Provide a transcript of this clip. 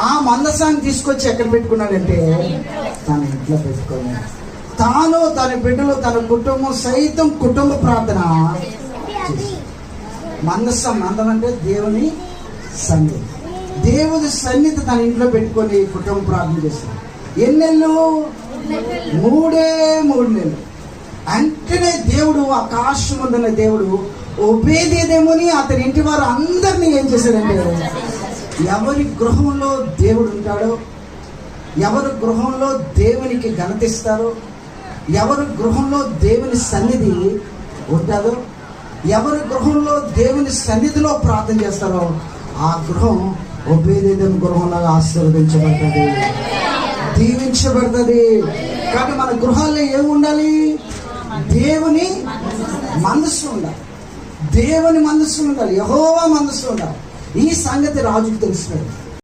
ఆ మందసాన్ని తీసుకొచ్చి ఎక్కడ పెట్టుకున్నాడంటే తన ఇంట్లో పెట్టుకున్నాడు. తాను, తన బిడ్డలు, తన కుటుంబం సైతం కుటుంబ ప్రార్థన చేశాడు. మందం అంటే దేవుని సన్నిధి. దేవుని సన్నిధి తన ఇంట్లో పెట్టుకొని కుటుంబ ప్రార్థన చేశాడు. ఎన్ని నెలలు? 3 నెలలు. అంటేనే దేవుడు, ఆకాశం ఉందన్న దేవుడు ఒబేదేదేమోని అతని ఇంటి వారు అందరినీ ఏం చేశాడంటే, ఎవరి గృహంలో దేవుడు ఉంటాడో, ఎవరి గృహంలో దేవునికి ఘనతిస్తారో, ఎవరి గృహంలో దేవుని సన్నిధి ఉంటుందో, ఎవరి గృహంలో దేవుని సన్నిధిలో ప్రార్థన చేస్తారో ఆ గృహం ఒబేదేదోము గృహంలో ఆశీర్వదించబడుతుంది, దీవించబడుతుంది. కాబట్టి మన గృహాల్లో ఏముండాలి? దేవుని మనస్సు ఉండాలి, దేవుని మనస్సు ఉండాలి, యెహోవా మనస్సు ఉండాలి. ఈ సంగతి రాజుకు తెలిసిపోయింది.